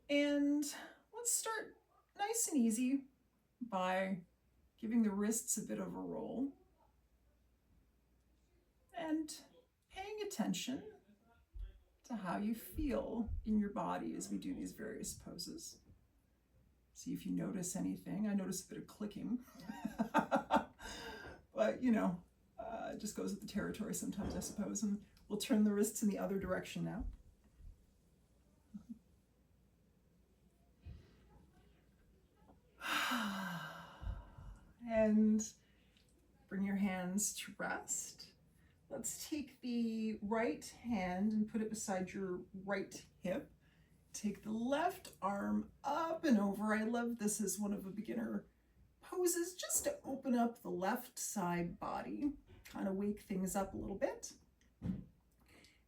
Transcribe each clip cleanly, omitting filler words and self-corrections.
And let's start nice and easy by giving the wrists a bit of a roll and paying attention to how you feel in your body as we do these various poses. See if you notice anything. I notice a bit of clicking, but it just goes with the territory sometimes, I suppose. And we'll turn the wrists in the other direction now. And bring your hands to rest. Let's take the right hand and put it beside your right hip. Take the left arm up and over. I love this as one of the beginner poses, just to open up the left side body, kind of wake things up a little bit.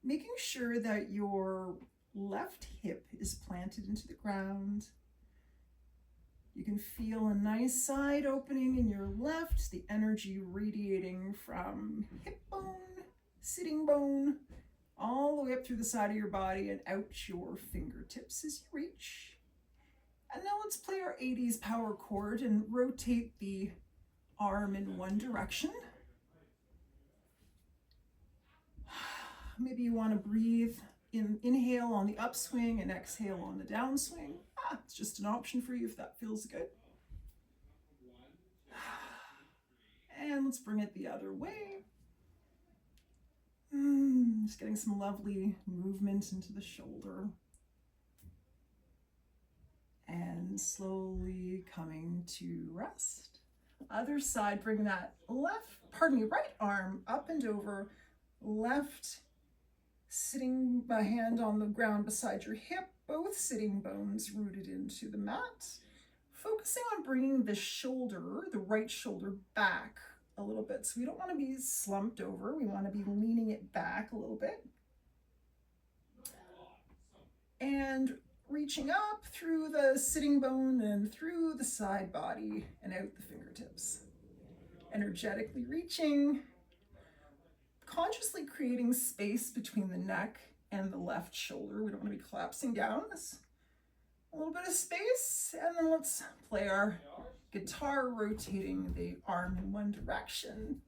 Making sure that your left hip is planted into the ground. You can feel a nice side opening in your left, the energy radiating from hip bone, sitting bone, all the way up through the side of your body and out your fingertips as you reach. And now let's play our 80s power chord and rotate the arm in one direction. Maybe you want to breathe inhale on the upswing and exhale on the downswing. It's just an option for you if that feels good. And let's bring it the other way. Just getting some lovely movement into the shoulder. And slowly coming to rest. Other side, bring that right arm up and over, left sitting by hand on the ground beside your hip, both sitting bones rooted into the mat. Focusing on bringing the right shoulder back a little bit. So we don't want to be slumped over. We want to be leaning it back a little bit. And reaching up through the sitting bone and through the side body and out the fingertips. Energetically reaching, consciously creating space between the neck and the left shoulder. We don't want to be collapsing down. A little bit of space, and then let's play our guitar, rotating the arm in one direction.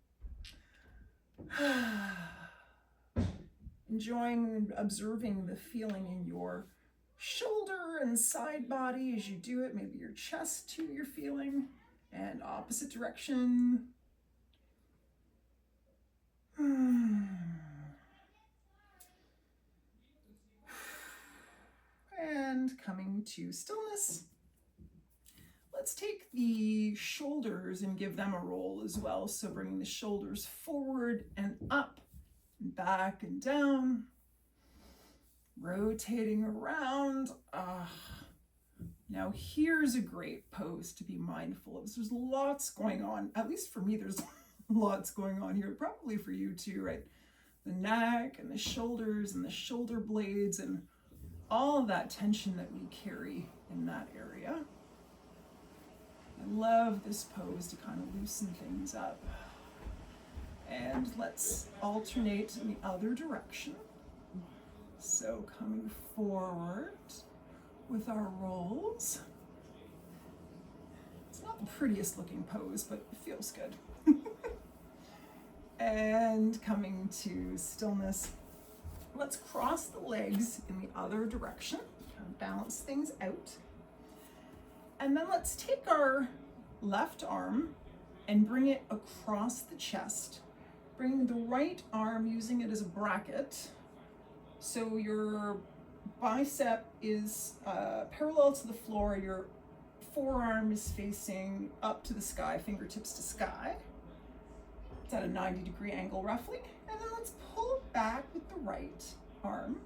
Enjoying and observing the feeling in your shoulder and side body as you do it. Maybe your chest too you're feeling, and opposite direction. And coming to stillness. Let's take the shoulders and give them a roll as well. So bringing the shoulders forward and up, and back and down. Rotating around. Now here's a great pose to be mindful of. There's lots going on. At least for me, there's lots going on here. Probably for you too, right? The neck and the shoulders and the shoulder blades and all of that tension that we carry in that area. I love this pose to kind of loosen things up. And let's alternate in the other direction. So coming forward with our rolls. It's not the prettiest looking pose, but it feels good. And coming to stillness. Let's cross the legs in the other direction, kind of balance things out. And then let's take our left arm and bring it across the chest. Bring the right arm, using it as a bracket. So your bicep is parallel to the floor, your forearm is facing up to the sky, fingertips to sky. It's at a 90-degree angle roughly. And then let's pull back with the right arm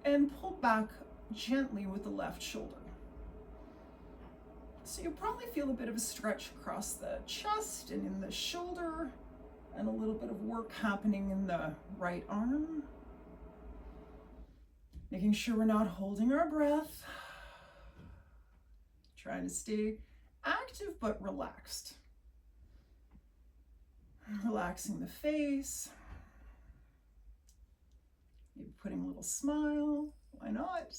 and pull back gently with the left shoulder. So you'll probably feel a bit of a stretch across the chest and in the shoulder, and a little bit of work happening in the right arm. Making sure we're not holding our breath. Trying to stay active but relaxed. Relaxing the face. Maybe putting a little smile. Why not?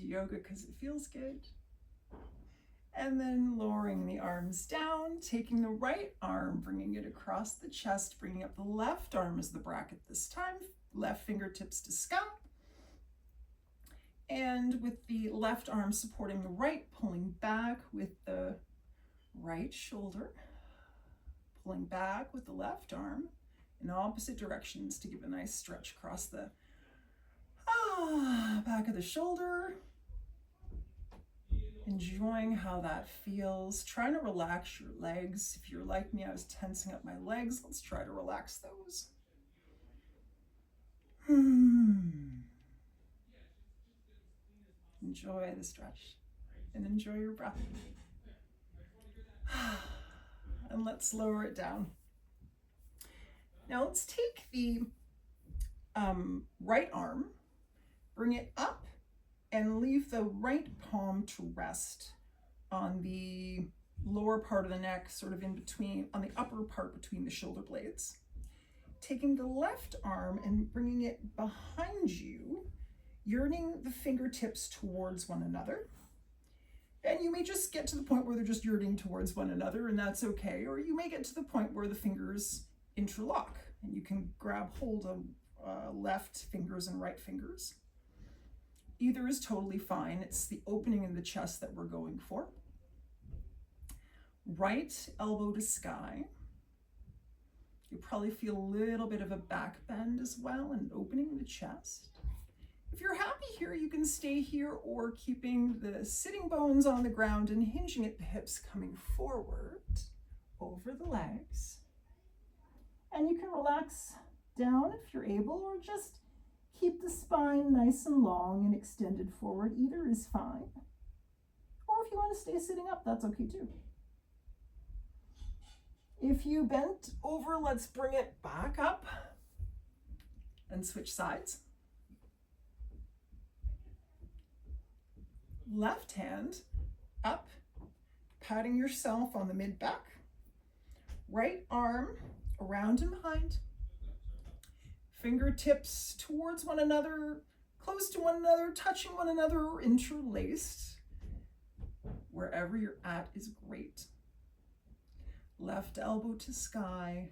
yoga because it feels good. And then lowering the arms down, taking the right arm, bringing it across the chest, bringing up the left arm as the bracket this time, left fingertips to scalp. And with the left arm supporting the right, pulling back with the right shoulder, pulling back with the left arm in opposite directions to give a nice stretch across the back of the shoulder. Enjoying how that feels. Trying to relax your legs. If you're like me, I was tensing up my legs. Let's try to relax those. Enjoy the stretch and enjoy your breath. And let's lower it down. Now let's take the right arm, bring it up, and leave the right palm to rest on the lower part of the neck, sort of in between, on the upper part between the shoulder blades. Taking the left arm and bringing it behind you, yearning the fingertips towards one another. And you may just get to the point where they're just yearning towards one another, and that's okay. Or you may get to the point where the fingers interlock and you can grab hold of left fingers and right fingers. Either is totally fine. It's the opening in the chest that we're going for. Right elbow to sky. You probably feel a little bit of a back bend as well and opening the chest. If you're happy here, you can stay here, or keeping the sitting bones on the ground and hinging at the hips, coming forward over the legs. And you can relax down if you're able, or just keep the spine nice and long and extended forward. Either is fine. Or if you want to stay sitting up, that's okay too. If you bent over, let's bring it back up and switch sides. Left hand up, patting yourself on the mid back. Right arm around and behind. Fingertips towards one another, close to one another, touching one another, or interlaced. Wherever you're at is great. Left elbow to sky.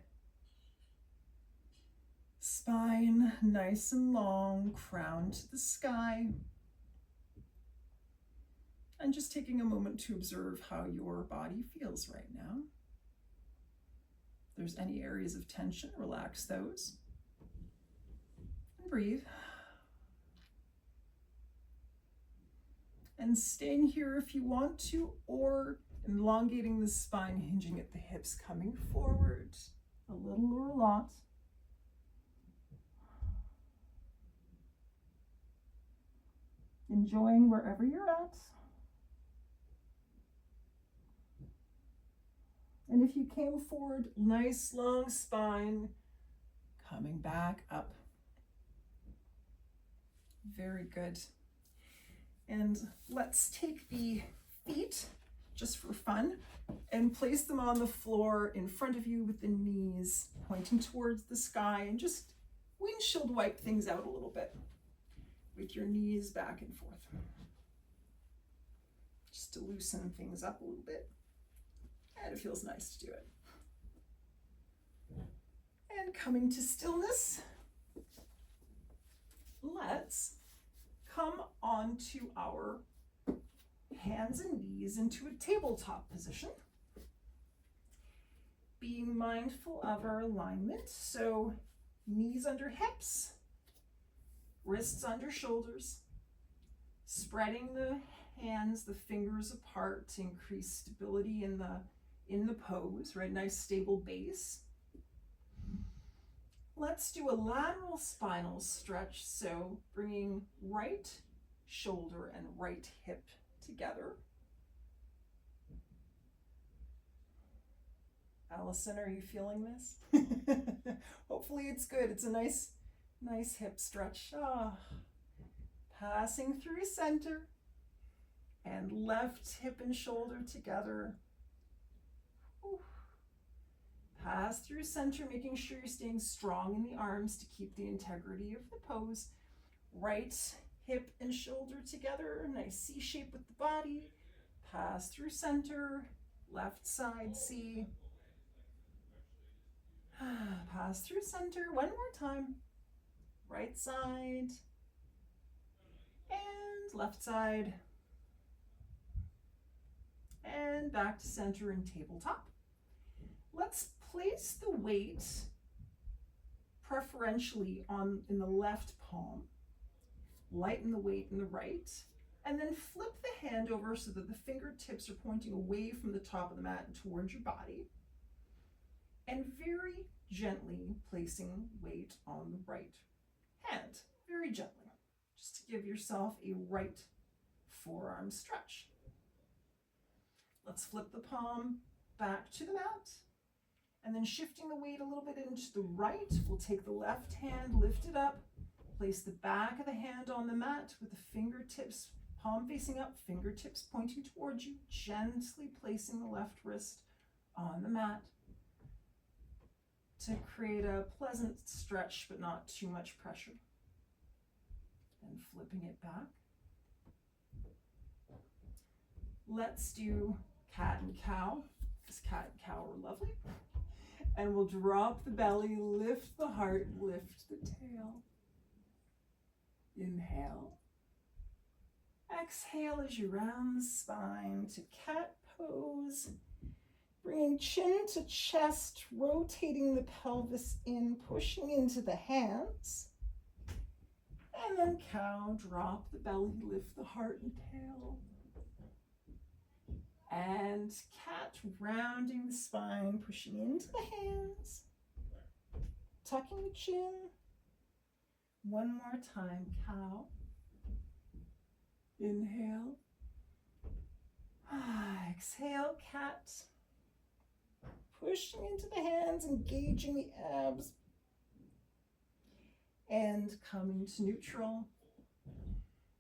Spine nice and long, crown to the sky. And just taking a moment to observe how your body feels right now. If there's any areas of tension, relax those. And breathe. And staying here if you want to, or elongating the spine, hinging at the hips, coming forward a little or a lot. Enjoying wherever you're at. And if you came forward, nice long spine, coming back up. Very good. And let's take the feet, just for fun, and place them on the floor in front of you with the knees pointing towards the sky, and just windshield wipe things out a little bit with your knees back and forth. Just to loosen things up a little bit. And it feels nice to do it. And coming to stillness, let's come onto our hands and knees into a tabletop position. Being mindful of our alignment, so knees under hips, wrists under shoulders, spreading the hands, the fingers apart to increase stability in the pose, right? Nice stable base. Let's do a lateral spinal stretch. So bringing right shoulder and right hip together. Allison, are you feeling this? Hopefully it's good. It's a nice hip stretch. Passing through center and left hip and shoulder together. Pass through center, making sure you're staying strong in the arms to keep the integrity of the pose. Right hip and shoulder together, nice C shape with the body. Pass through center, left side C. Pass through center, one more time. Right side and left side. And back to center and tabletop. Let's place the weight preferentially in the left palm. Lighten the weight in the right. And then flip the hand over so that the fingertips are pointing away from the top of the mat and towards your body. And very gently placing weight on the right hand. Very gently. Just to give yourself a right forearm stretch. Let's flip the palm back to the mat. And then shifting the weight a little bit into the right, we'll take the left hand, lift it up, place the back of the hand on the mat with the fingertips, palm facing up, fingertips pointing towards you, gently placing the left wrist on the mat to create a pleasant stretch, but not too much pressure. And flipping it back. Let's do cat and cow, because cat and cow are lovely. And we'll drop the belly, lift the heart, lift the tail. Inhale. Exhale as you round the spine to cat pose. Bringing chin to chest, rotating the pelvis in, pushing into the hands. And then cow, drop the belly, lift the heart and tail. And cat, rounding the spine, pushing into the hands, tucking the chin. One more time, cow. Inhale. Exhale, cat. Pushing into the hands, engaging the abs. And coming to neutral.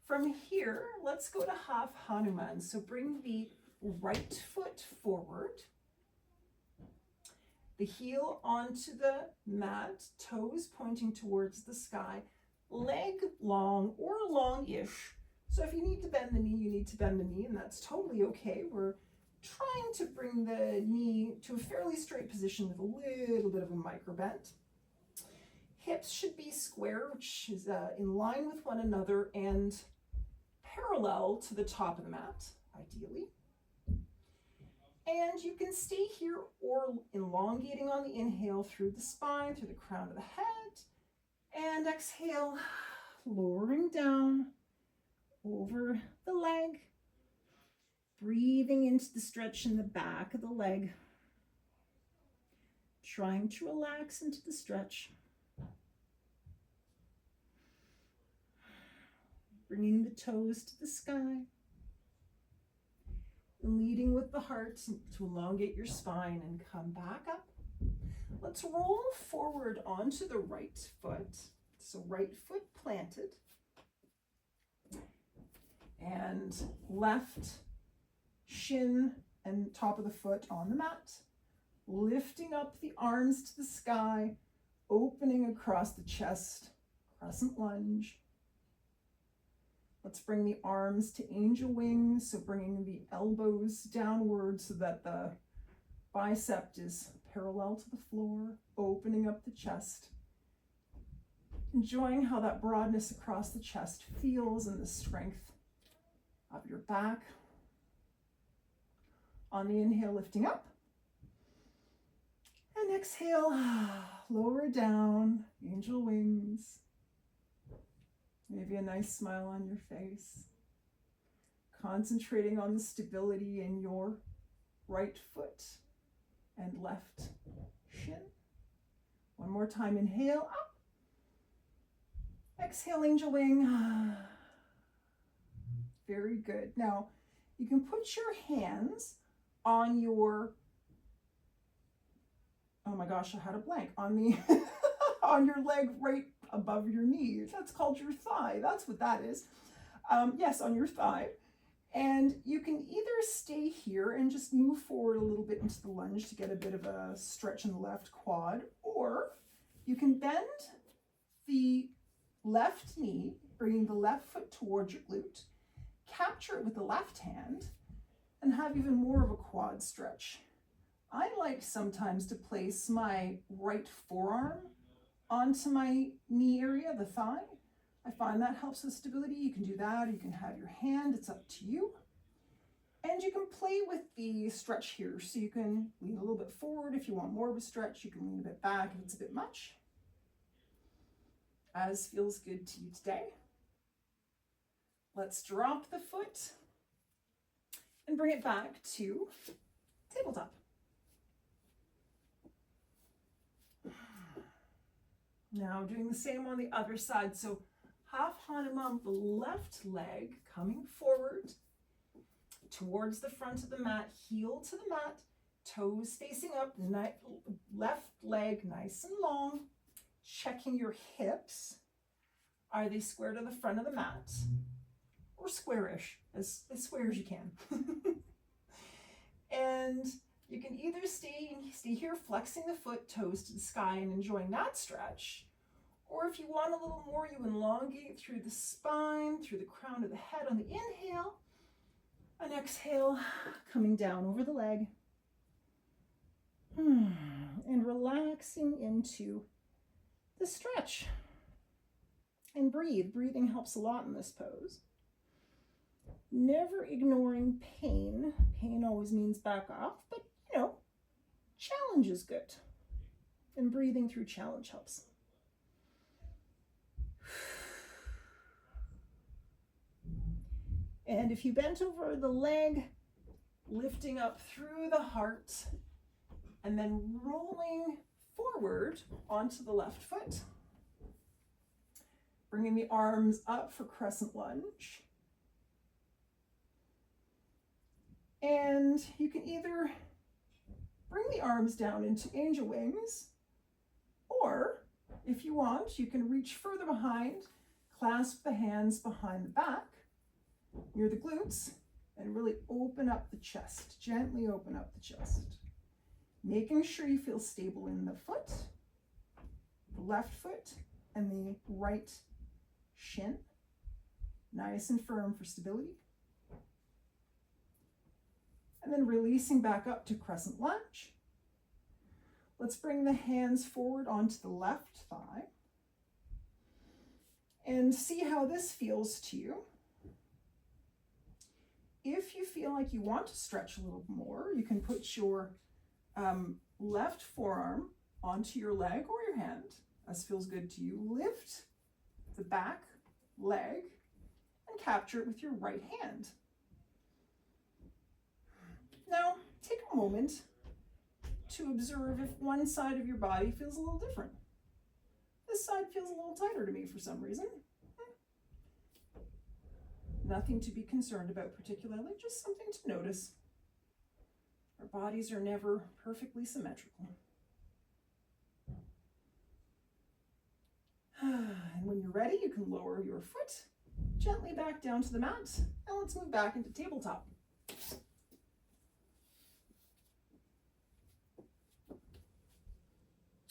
From here, let's go to half Hanuman. So bring the right foot forward, the heel onto the mat, toes pointing towards the sky, leg long or long-ish. So if you need to bend the knee, you need to bend the knee, and that's totally okay. We're trying to bring the knee to a fairly straight position with a little bit of a micro bend. Hips should be square, which is in line with one another and parallel to the top of the mat, ideally. And you can stay here or elongating on the inhale through the spine, through the crown of the head. And exhale, lowering down over the leg. Breathing into the stretch in the back of the leg. Trying to relax into the stretch. Bringing the toes to the sky. Leading with the heart to elongate your spine and come back up. Let's roll forward onto the right foot. So right foot planted. And left shin and top of the foot on the mat. Lifting up the arms to the sky, opening across the chest, crescent lunge. Let's bring the arms to angel wings, so bringing the elbows downward so that the bicep is parallel to the floor, opening up the chest. Enjoying how that broadness across the chest feels and the strength of your back. On the inhale, lifting up. And exhale, lower down, angel wings. Maybe a nice smile on your face. Concentrating on the stability in your right foot and left shin. One more time, inhale, up. Exhale, angel wing. Very good. Now, you can put your hands on your, oh my gosh, I had a blank, on the on your leg right above your knee. That's called your thigh. That's what that is. Yes, on your thigh. And you can either stay here and just move forward a little bit into the lunge to get a bit of a stretch in the left quad, or you can bend the left knee bringing the left foot towards your glute. Capture it with the left hand and have even more of a quad stretch. I like sometimes to place my right forearm onto my knee area, the thigh. I find that helps with stability. You can do that. You can have your hand. It's up to you. And you can play with the stretch here. So you can lean a little bit forward if you want more of a stretch. You can lean a bit back if it's a bit much. As feels good to you today. Let's drop the foot and bring it back to tabletop. Now doing the same on the other side. So half Hanuman, the left leg coming forward towards the front of the mat, heel to the mat, toes facing up, left leg nice and long, checking your hips. Are they square to the front of the mat? Or squarish, as square as you can. And you can either stay here flexing the foot, toes to the sky and enjoying that stretch, or if you want a little more, you elongate through the spine, through the crown of the head on the inhale, and exhale, coming down over the leg, and relaxing into the stretch. And breathe. Breathing helps a lot in this pose. Never ignoring pain. Pain always means back off, but challenge is good. And breathing through challenge helps. And if you bent over the leg, lifting up through the heart, and then rolling forward onto the left foot. Bringing the arms up for crescent lunge. And you can either bring the arms down into angel wings, or if you want, you can reach further behind, clasp the hands behind the back, near the glutes, and really open up the chest, gently open up the chest. Making sure you feel stable in the foot, the left foot, and the right shin, nice and firm for stability. And then releasing back up to crescent lunge. Let's bring the hands forward onto the left thigh and see how this feels to you. If you feel like you want to stretch a little more, you can put your left forearm onto your leg or your hand, as feels good to you. Lift the back leg and capture it with your right hand. Now, take a moment to observe if one side of your body feels a little different. This side feels a little tighter to me for some reason. Nothing to be concerned about particularly, just something to notice. Our bodies are never perfectly symmetrical. And when you're ready, you can lower your foot gently back down to the mat, and let's move back into tabletop.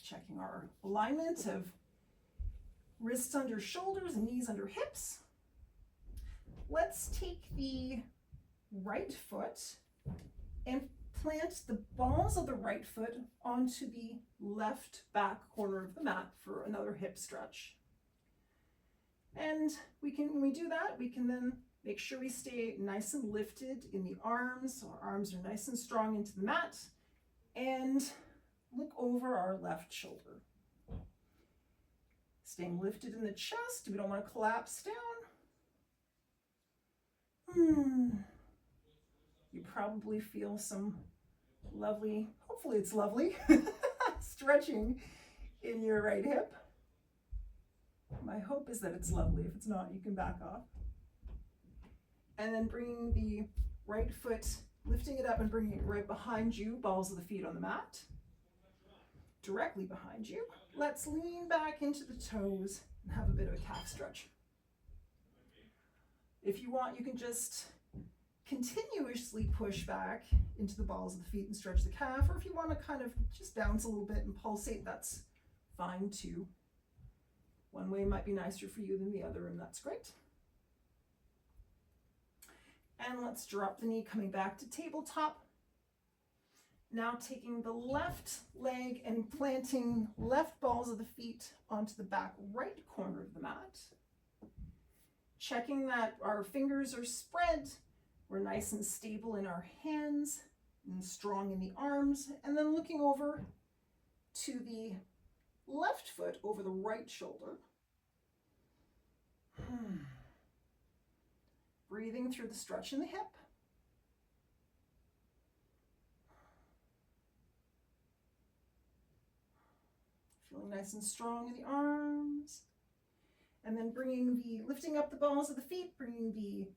Checking our alignment of wrists under shoulders and knees under hips. Let's take the right foot and plant the balls of the right foot onto the left back corner of the mat for another hip stretch. And when we do that, we can then make sure we stay nice and lifted in the arms. So our arms are nice and strong into the mat, and look over our left shoulder. Staying lifted in the chest. We don't want to collapse down. You probably feel some lovely, hopefully it's lovely, stretching in your right hip. My hope is that it's lovely. If it's not, you can back off. And then bringing the right foot, lifting it up and bringing it right behind you, balls of the feet on the mat. Directly behind you. Let's lean back into the toes and have a bit of a calf stretch. If you want, you can just continuously push back into the balls of the feet and stretch the calf, or if you want to kind of just bounce a little bit and pulsate, that's fine too. One way might be nicer for you than the other, and that's great. And let's drop the knee, coming back to tabletop. Now taking the left leg and planting left balls of the feet onto the back right corner of the mat. Checking that our fingers are spread, we're nice and stable in our hands and strong in the arms, and then looking over to the left foot over the right shoulder. Breathing through the stretch in the hip. Feeling nice and strong in the arms. And then lifting up the balls of the feet, bringing the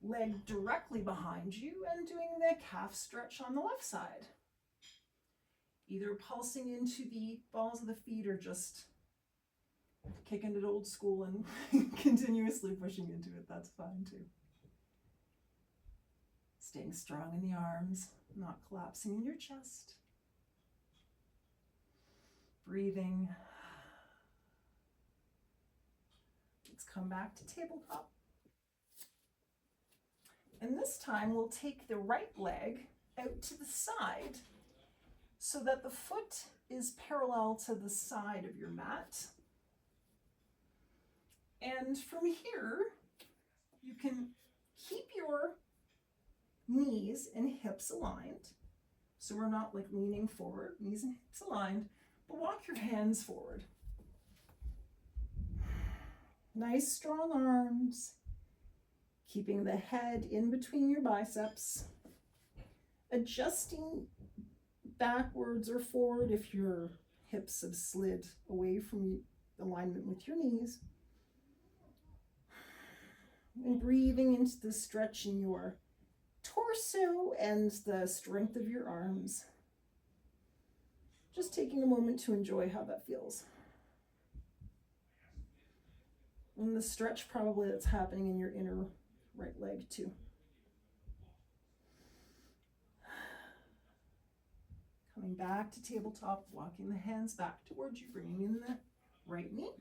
leg directly behind you and doing the calf stretch on the left side. Either pulsing into the balls of the feet or just kicking it old school and continuously pushing into it. That's fine too. Staying strong in the arms, not collapsing in your chest. Breathing. Let's come back to tabletop. And this time we'll take the right leg out to the side so that the foot is parallel to the side of your mat. And from here, you can keep your knees and hips aligned. So we're not like leaning forward, knees and hips aligned, but walk your hands forward. Nice strong arms, keeping the head in between your biceps, adjusting backwards or forward if your hips have slid away from alignment with your knees. And breathing into the stretch in your torso and the strength of your arms. Just taking a moment to enjoy how that feels. And the stretch probably that's happening in your inner right leg too. Coming back to tabletop, walking the hands back towards you, bringing in the right knee.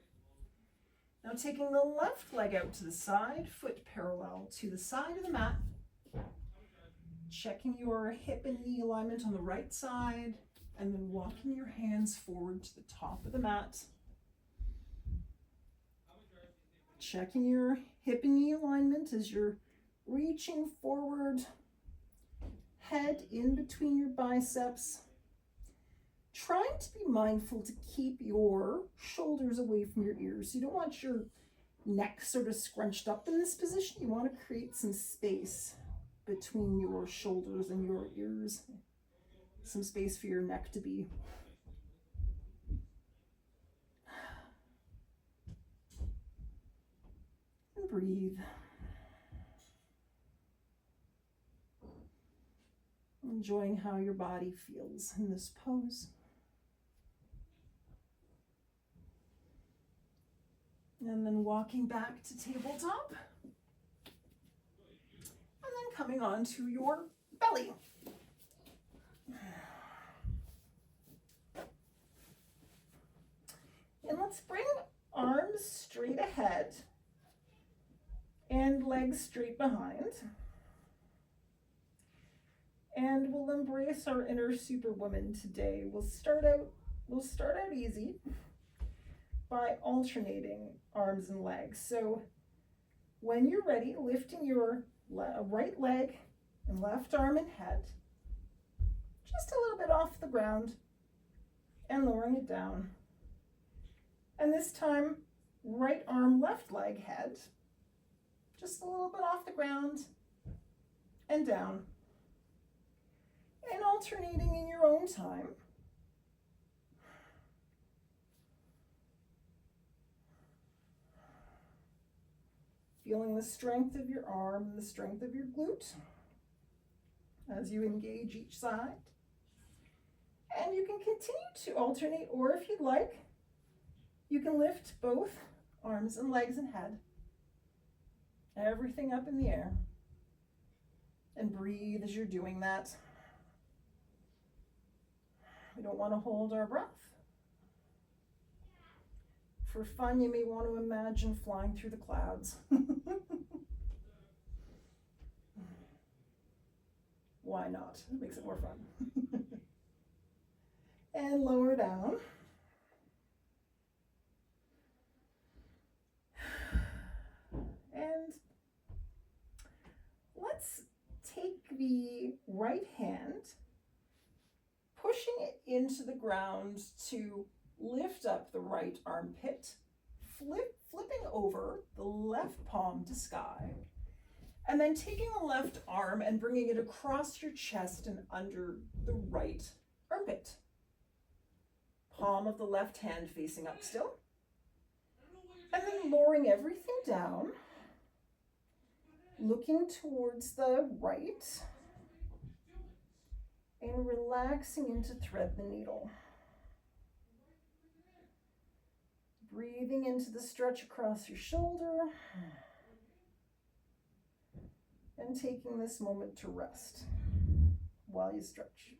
Now taking the left leg out to the side, foot parallel to the side of the mat. Checking your hip and knee alignment on the right side, and then walking your hands forward to the top of the mat. Checking your hip and knee alignment as you're reaching forward, head in between your biceps. Trying to be mindful to keep your shoulders away from your ears. You don't want your neck sort of scrunched up in this position. You want to create some space between your shoulders and your ears. Some space for your neck to be. And breathe. Enjoying how your body feels in this pose. And then walking back to tabletop. And then coming on to your belly. And let's bring arms straight ahead and legs straight behind. And we'll embrace our inner superwoman today. We'll start out easy by alternating arms and legs. So when you're ready, lifting your right leg and left arm and head just a little bit off the ground and lowering it down. And this time, right arm, left leg, head, just a little bit off the ground and down. And alternating in your own time. Feeling the strength of your arm and the strength of your glute as you engage each side. And you can continue to alternate, or if you'd like, you can lift both arms and legs and head. Everything up in the air. And breathe as you're doing that. We don't want to hold our breath. For fun, you may want to imagine flying through the clouds. Why not? It makes it more fun. And lower down. And let's take the right hand, pushing it into the ground to lift up the right armpit, flipping over the left palm to sky, and then taking the left arm and bringing it across your chest and under the right armpit. Palm of the left hand facing up still. And then lowering everything down, looking towards the right, and relaxing into thread the needle. Breathing into the stretch across your shoulder, and taking this moment to rest while you stretch.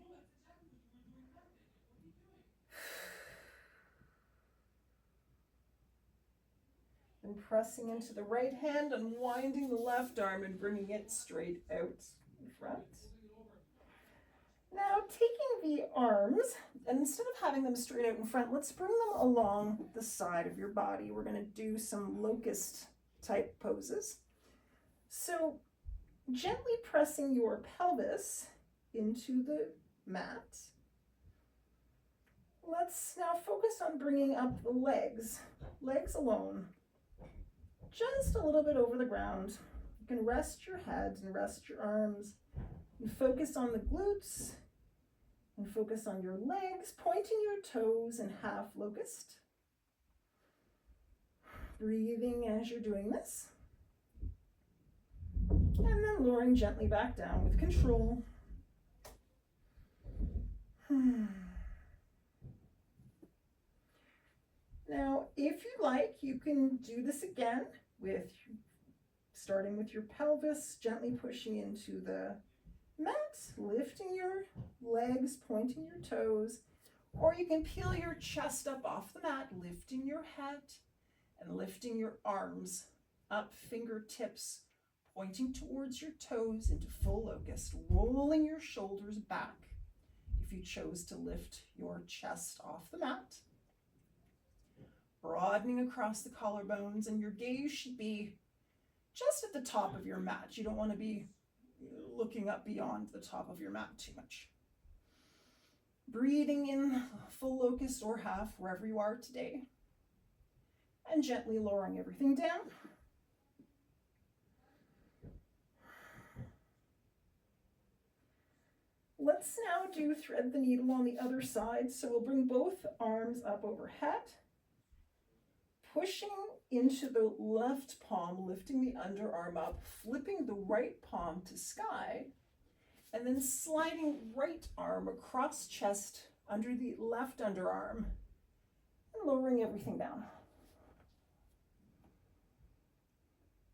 And pressing into the right hand, unwinding the left arm and bringing it straight out in front. Now taking the arms, and instead of having them straight out in front, let's bring them along the side of your body. We're going to do some locust type poses. So gently pressing your pelvis into the mat. Let's now focus on bringing up the legs alone, just a little bit over the ground. You can rest your head and rest your arms and focus on the glutes and focus on your legs, pointing your toes in half locust. Breathing as you're doing this. And then lowering gently back down with control. Now, if you like, you can do this again with starting with your pelvis, gently pushing into the mat, lifting your legs, pointing your toes, or you can peel your chest up off the mat, lifting your head and lifting your arms up, fingertips pointing towards your toes into full locust, rolling your shoulders back if you chose to lift your chest off the mat. Broadening across the collarbones, and your gaze should be just at the top of your mat. You don't want to be looking up beyond the top of your mat too much. Breathing in full locust or half, wherever you are today, and gently lowering everything down. Let's now do thread the needle on the other side. So we'll bring both arms up overhead, pushing into the left palm, lifting the underarm up, flipping the right palm to sky, and then sliding right arm across chest under the left underarm and lowering everything down.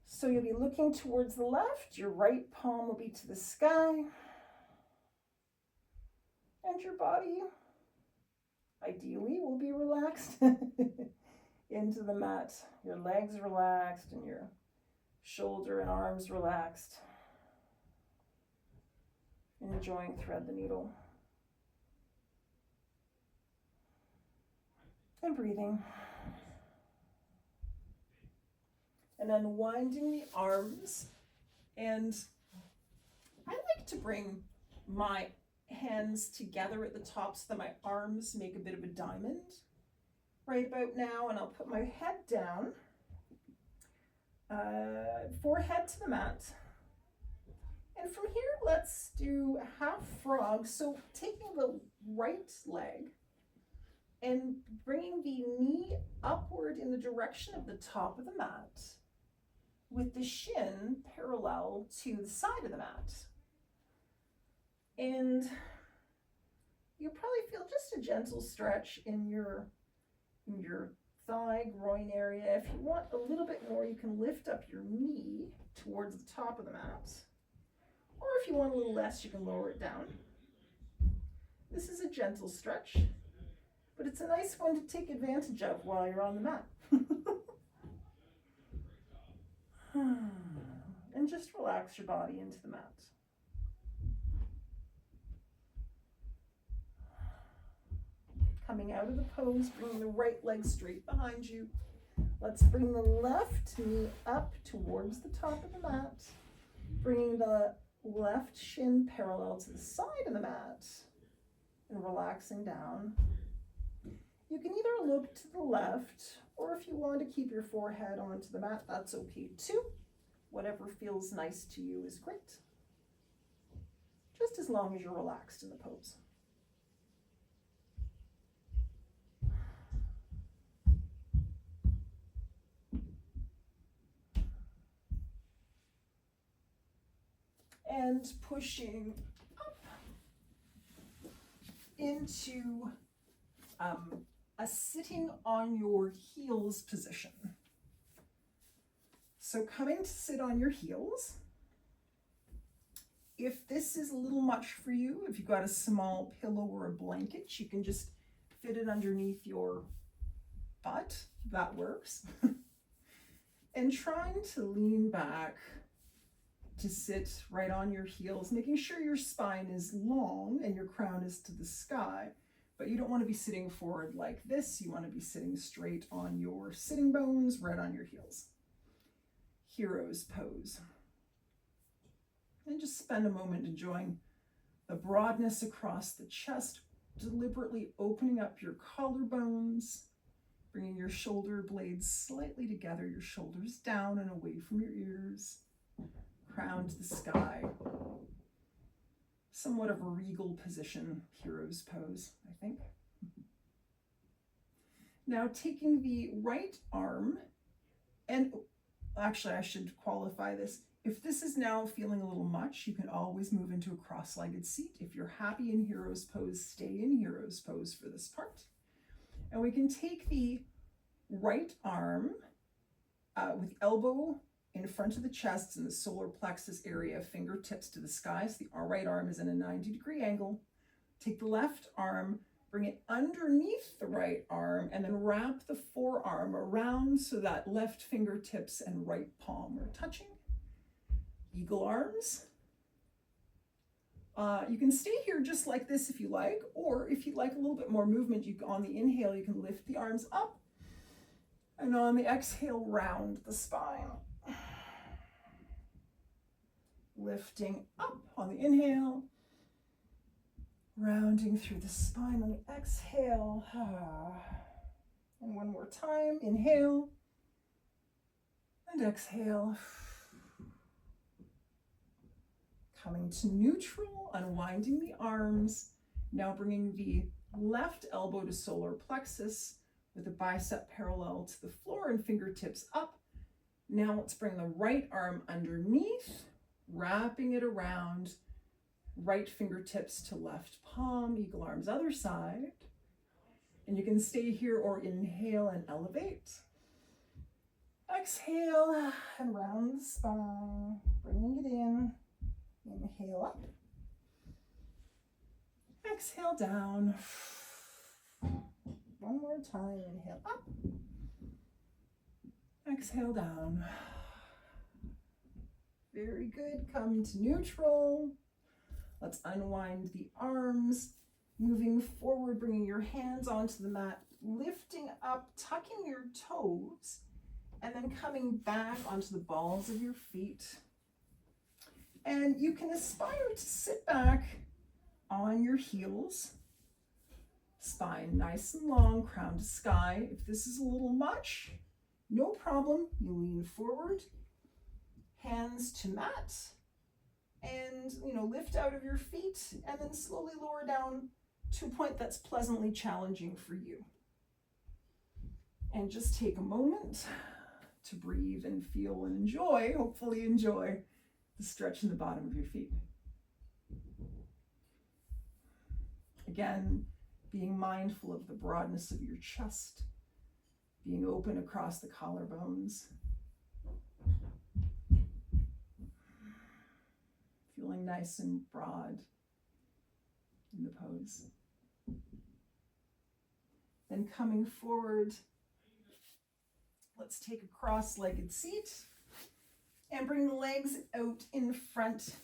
So you'll be looking towards the left, your right palm will be to the sky, and your body ideally will be relaxed into the mat. Your legs relaxed and your shoulder and arms relaxed. Enjoying thread the needle. And breathing. And unwinding the arms. And I like to bring my hands together at the top so that my arms make a bit of a diamond right about now, and I'll put my head down, forehead to the mat. And from here, let's do a half frog. So taking the right leg and bringing the knee upward in the direction of the top of the mat with the shin parallel to the side of the mat. And you'll probably feel just a gentle stretch in your thigh, groin area. If you want a little bit more, you can lift up your knee towards the top of the mat. Or if you want a little less, you can lower it down. This is a gentle stretch, but it's a nice one to take advantage of while you're on the mat. And just relax your body into the mat. Coming out of the pose, bringing the right leg straight behind you. Let's bring the left knee up towards the top of the mat, bringing the left shin parallel to the side of the mat and relaxing down. You can either look to the left, or if you want to keep your forehead onto the mat, that's okay too. Whatever feels nice to you is great, just as long as you're relaxed in the pose. And pushing up into a sitting on your heels position. So coming to sit on your heels. If this is a little much for you, if you've got a small pillow or a blanket, you can just fit it underneath your butt. That works. And trying to lean back to sit right on your heels, making sure your spine is long and your crown is to the sky, but you don't want to be sitting forward like this. You want to be sitting straight on your sitting bones, right on your heels. Hero's pose. And just spend a moment enjoying the broadness across the chest, deliberately opening up your collarbones, bringing your shoulder blades slightly together, your shoulders down and away from your ears. Crown to the sky. Somewhat of a regal position, hero's pose, I think. Now taking the right arm, and actually I should qualify this. If this is now feeling a little much, you can always move into a cross-legged seat. If you're happy in hero's pose, stay in hero's pose for this part. And we can take the right arm with elbow in front of the chest in the solar plexus area, fingertips to the sky. So the right arm is in a 90-degree angle. Take the left arm, bring it underneath the right arm, and then wrap the forearm around so that left fingertips and right palm are touching. Eagle arms. You can stay here just like this if you like, or if you'd like a little bit more movement, on the inhale, you can lift the arms up, and on the exhale, round the spine. Lifting up on the inhale, rounding through the spine on the exhale. And one more time, inhale and exhale. Coming to neutral, unwinding the arms. Now bringing the left elbow to solar plexus with the bicep parallel to the floor and fingertips up. Now let's bring the right arm underneath, wrapping it around, right fingertips to left palm, eagle arms other side. And you can stay here or inhale and elevate. Exhale and round the spine, bringing it in. Inhale up. Exhale down. One more time, inhale up. Exhale down. Very good. Come to neutral. Let's unwind the arms. Moving forward, bringing your hands onto the mat, lifting up, tucking your toes, and then coming back onto the balls of your feet. And you can aspire to sit back on your heels. Spine nice and long, crown to sky. If this is a little much, no problem. You lean forward, hands to mat, and lift out of your feet, and then slowly lower down to a point that's pleasantly challenging for you. And just take a moment to breathe and feel and enjoy, hopefully enjoy, the stretch in the bottom of your feet. Again, being mindful of the broadness of your chest, being open across the collarbones, feeling nice and broad in the pose. Then coming forward, Let's take a cross-legged seat and bring the legs out in front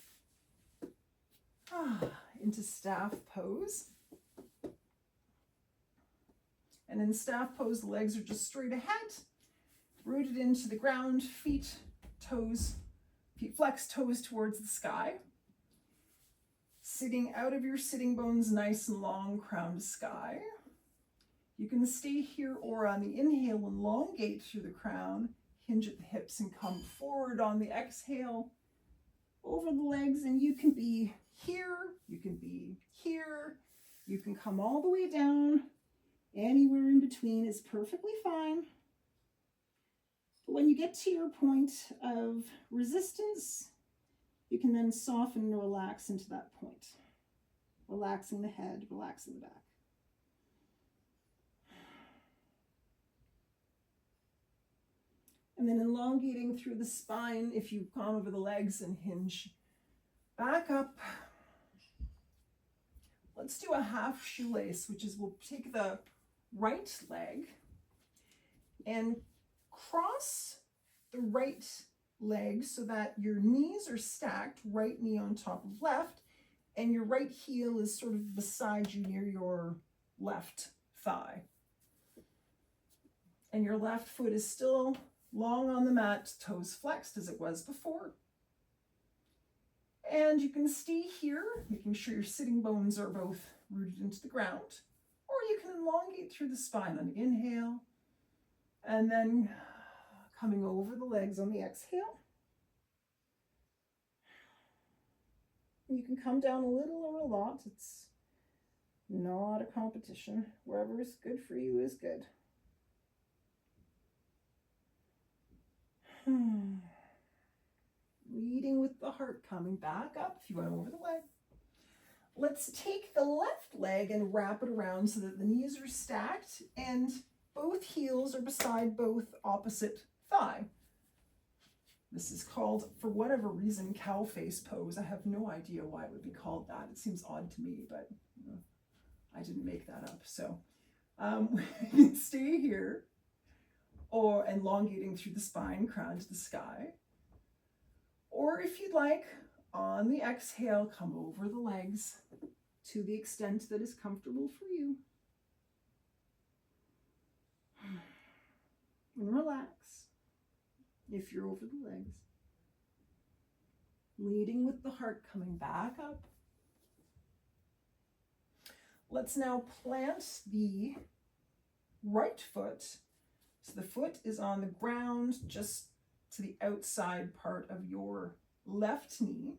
into staff pose. And in staff pose, the legs are just straight ahead, rooted into the ground, feet flex toes towards the sky. Sitting out of your sitting bones, nice and long, crown to sky. You can stay here, or on the inhale, elongate through the crown, hinge at the hips and come forward on the exhale, over the legs, and you can be here, you can be here, you can come all the way down, anywhere in between is perfectly fine. But when you get to your point of resistance, you can then soften and relax into that point. Relaxing the head, relaxing the back. And then elongating through the spine if you've gone over the legs, and hinge back up. Let's do a half shoelace, which is we'll take the right leg and cross the right leg so that your knees are stacked, right knee on top of left, and your right heel is sort of beside you near your left thigh. And your left foot is still long on the mat, toes flexed as it was before. And you can stay here, making sure your sitting bones are both rooted into the ground, or you can elongate through the spine on the inhale, and then coming over the legs on the exhale. You can come down a little or a lot. It's not a competition. Wherever is good for you is good. Leading with the heart, coming back up if you went over the leg. Let's take the left leg and wrap it around so that the knees are stacked and both heels are beside both opposite thigh. This is called, for whatever reason, cow face pose. I have no idea why it would be called that. It seems odd to me, but I didn't make that up. So you can stay here, or elongating through the spine, crown to the sky. Or if you'd like, on the exhale, come over the legs to the extent that is comfortable for you. And relax if you're over the legs. Leading with the heart, coming back up. Let's now plant the right foot. So the foot is on the ground, just to the outside part of your left knee.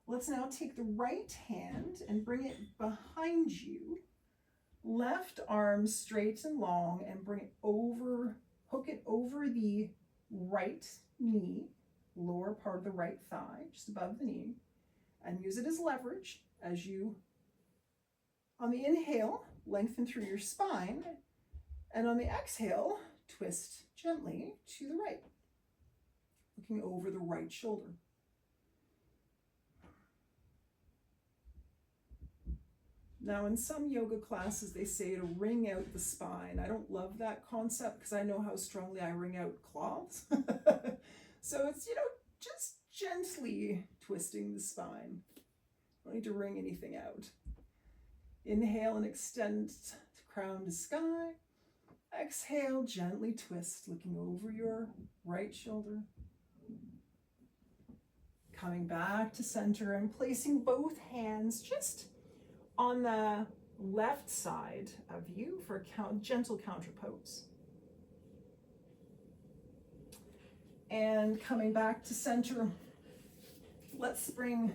Let's now take the right hand and bring it behind you. Left arm straight and long, and bring it over, hook it over the right knee, lower part of the right thigh, just above the knee, and use it as leverage as you, on the inhale, lengthen through your spine, and on the exhale, twist gently to the right, looking over the right shoulder. Now, in some yoga classes, they say to wring out the spine. I don't love that concept because I know how strongly I wring out cloths. So it's, just gently twisting the spine. Don't need to wring anything out. Inhale and extend to crown to sky. Exhale, gently twist, looking over your right shoulder. Coming back to center and placing both hands just on the left side of you for a gentle counter pose. And coming back to center, let's bring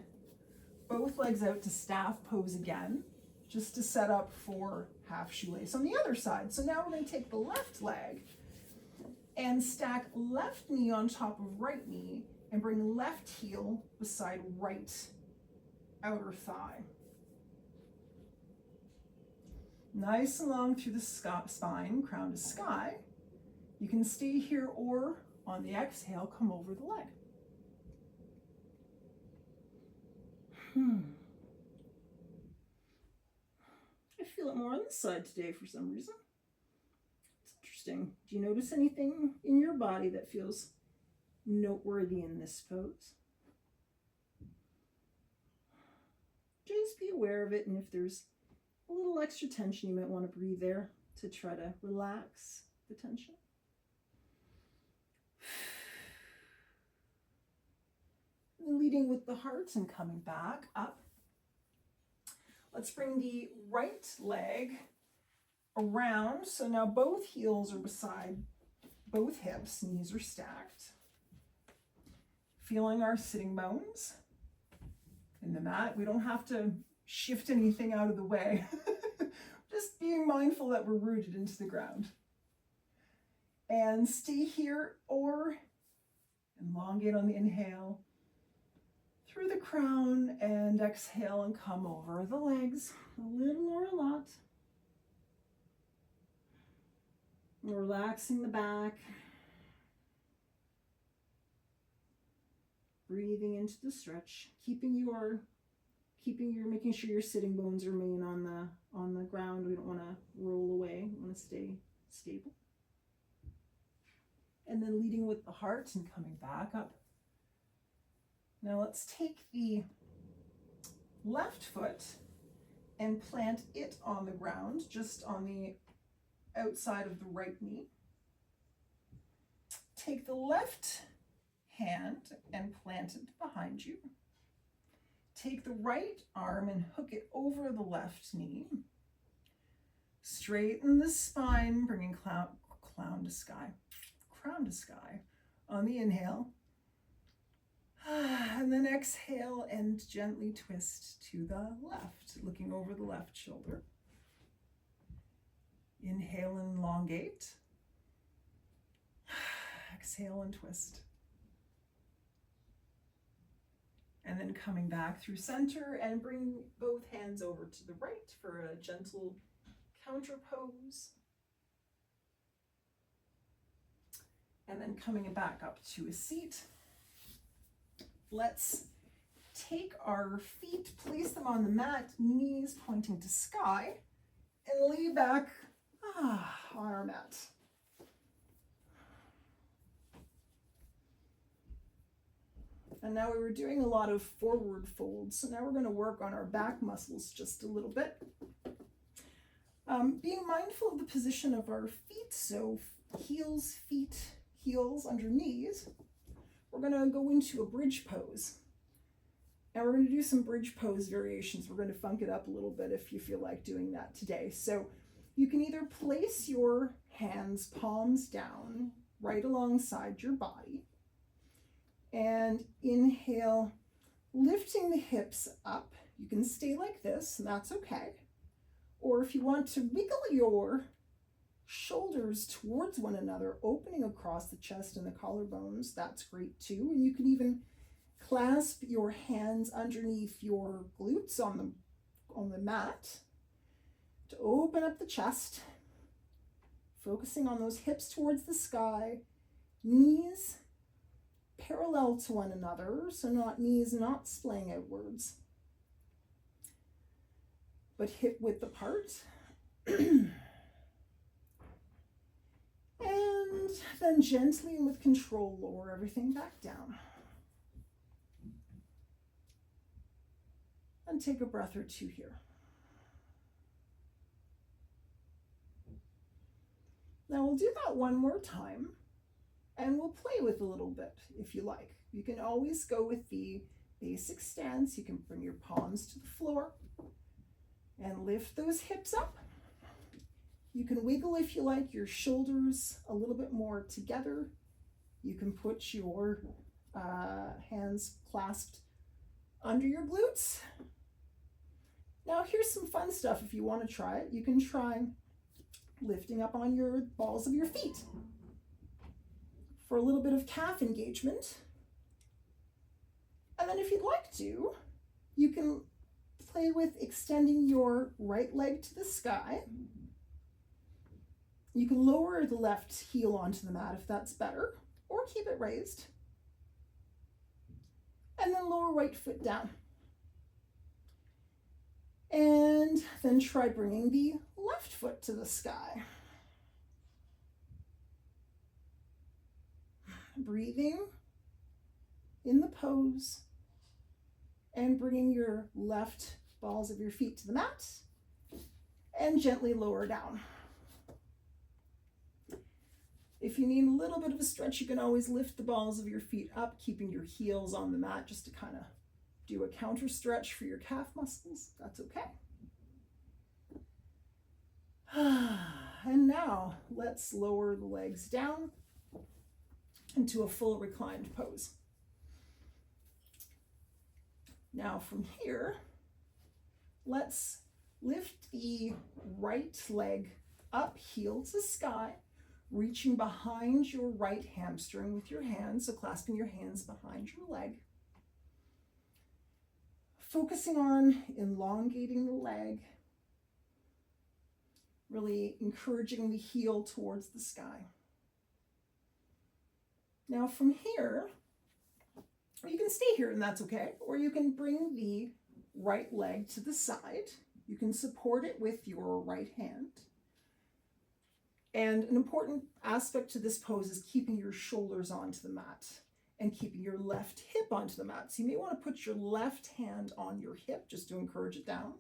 both legs out to staff pose again, just to set up for half shoelace on the other side. So now we're going to take the left leg and stack left knee on top of right knee and bring left heel beside right outer thigh. Nice and long through the spine, crown to sky. You can stay here, or on the exhale, come over the leg. I feel it more on this side today for some reason. It's interesting? Do you notice anything in your body that feels noteworthy in this pose? Just be aware of it, and if there's a little extra tension, you might want to breathe there to try to relax the tension. Leading with the heart and coming back up. Let's bring the right leg around. So now both heels are beside both hips, knees are stacked. Feeling our sitting bones in the mat. We don't have to shift anything out of the way. Just being mindful that we're rooted into the ground. And stay here or elongate on the inhale through the crown and exhale and come over the legs, a little or a lot. Relaxing the back. Breathing into the stretch, making sure your sitting bones remain on the ground. We don't want to roll away. We want to stay stable. And then leading with the heart and coming back up. Now let's take the left foot and plant it on the ground, just on the outside of the right knee. Take the left hand and plant it behind you. Take the right arm and hook it over the left knee. Straighten the spine, bringing crown to sky on the inhale. And then exhale and gently twist to the left, looking over the left shoulder. Inhale and elongate. Exhale and twist. And then coming back through center and bring both hands over to the right for a gentle counter pose. And then coming back up to a seat. Let's take our feet, place them on the mat, knees pointing to sky, and lay back on our mat. And now we were doing a lot of forward folds, so now we're going to work on our back muscles just a little bit. Being mindful of the position of our feet, so heels, feet, heels under knees. We're going to go into a bridge pose. And we're going to do some bridge pose variations. We're going to funk it up a little bit if you feel like doing that today. So you can either place your hands palms down right alongside your body. And inhale, lifting the hips up. You can stay like this, and that's okay. Or if you want to wiggle your shoulders towards one another, opening across the chest and the collarbones, that's great too. And you can even clasp your hands underneath your glutes on the mat to open up the chest, focusing on those hips towards the sky, knees parallel to one another, so knees not splaying outwards, but hip width apart. And then gently and with control, lower everything back down. And take a breath or two here. Now we'll do that one more time, and we'll play with a little bit if you like. You can always go with the basic stance. You can bring your palms to the floor and lift those hips up. You can wiggle, if you like, your shoulders a little bit more together. You can put your hands clasped under your glutes. Now here's some fun stuff if you want to try it. You can try lifting up on your balls of your feet for a little bit of calf engagement. And then if you'd like to, you can play with extending your right leg to the sky. You can lower the left heel onto the mat if that's better, or keep it raised. And then lower right foot down. And then try bringing the left foot to the sky. breathing in the pose and bringing your left balls of your feet to the mat and gently lower down. If you need a little bit of a stretch, you can always lift the balls of your feet up, keeping your heels on the mat just to kind of do a counter stretch for your calf muscles. That's okay. And now let's lower the legs down into a full reclined pose. Now from here, let's lift the right leg up, heel to sky, reaching behind your right hamstring with your hands, so clasping your hands behind your leg. Focusing on elongating the leg, really encouraging the heel towards the sky. Now from here, you can stay here and that's okay, or you can bring the right leg to the side. You can support it with your right hand. And an important aspect to this pose is keeping your shoulders onto the mat and keeping your left hip onto the mat. So you may want to put your left hand on your hip just to encourage it down.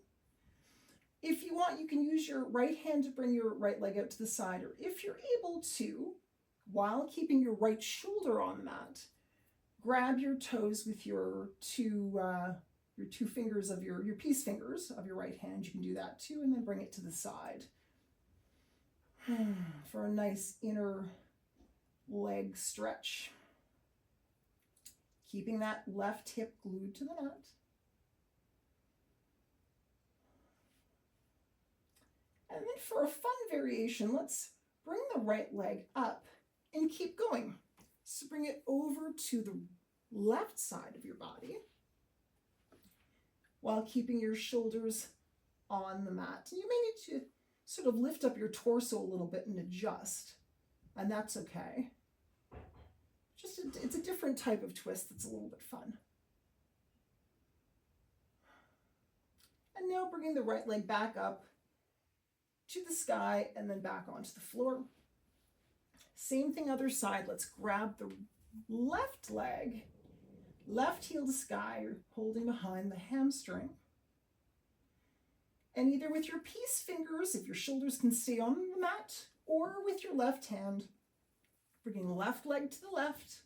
If you want, you can use your right hand to bring your right leg out to the side, or if you're able to, while keeping your right shoulder on the mat, grab your toes with your two fingers of your peace fingers of your right hand. You can do that too, and then bring it to the side for a nice inner leg stretch. Keeping that left hip glued to the mat. And then for a fun variation, let's bring the right leg up and keep going. So bring it over to the left side of your body while keeping your shoulders on the mat. And you may need to sort of lift up your torso a little bit and adjust, and that's okay. It's a different type of twist that's a little bit fun. And now bringing the right leg back up to the sky and then back onto the floor. Same thing other side. Let's grab the left leg, left heel to sky, holding behind the hamstring. And either with your peace fingers, if your shoulders can stay on the mat, or with your left hand, bringing the left leg to the left,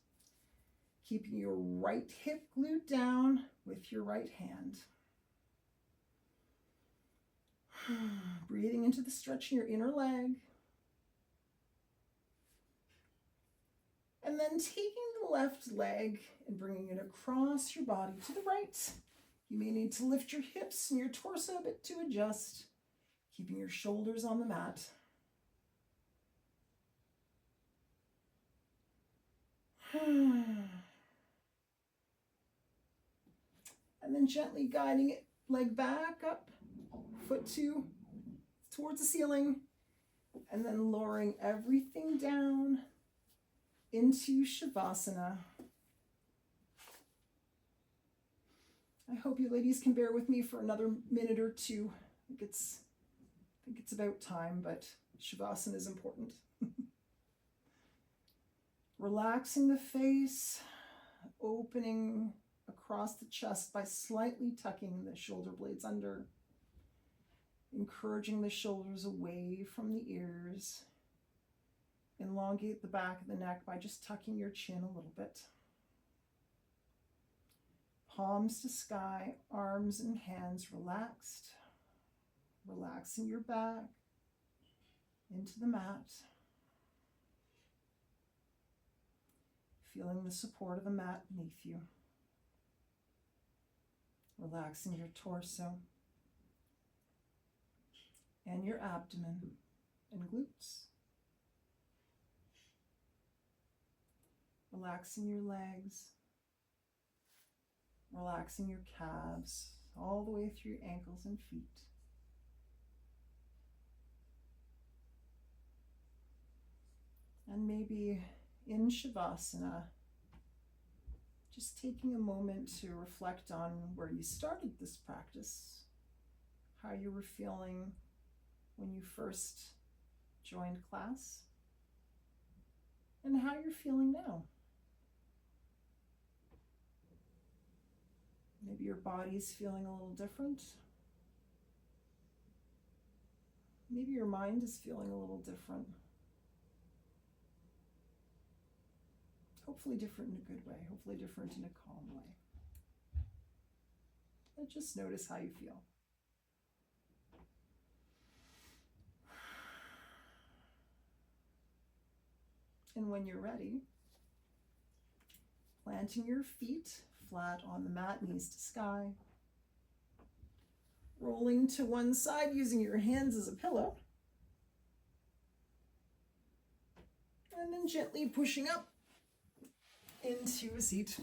keeping your right hip glued down with your right hand. Breathing into the stretch in your inner leg. And then taking the left leg and bringing it across your body to the right. You may need to lift your hips and your torso a bit to adjust, keeping your shoulders on the mat. And then gently guiding it, leg back up, foot towards the ceiling, and then lowering everything down into Savasana. I hope you ladies can bear with me for another minute or two. I think it's about time, but Savasana is important. Relaxing the face, opening across the chest by slightly tucking the shoulder blades under, encouraging the shoulders away from the ears. Elongate the back of the neck by just tucking your chin a little bit. Palms to sky, arms and hands relaxed. Relaxing your back into the mat. Feeling the support of the mat beneath you. Relaxing your torso and your abdomen and glutes. Relaxing your legs. Relaxing your calves all the way through your ankles and feet. And maybe in Savasana, just taking a moment to reflect on where you started this practice, how you were feeling when you first joined class, and how you're feeling now. Maybe your body's feeling a little different. Maybe your mind is feeling a little different. Hopefully different in a good way, hopefully different in a calm way. And just notice how you feel. And when you're ready, planting your feet flat on the mat, knees to sky. Rolling to one side using your hands as a pillow. And then gently pushing up into a seat.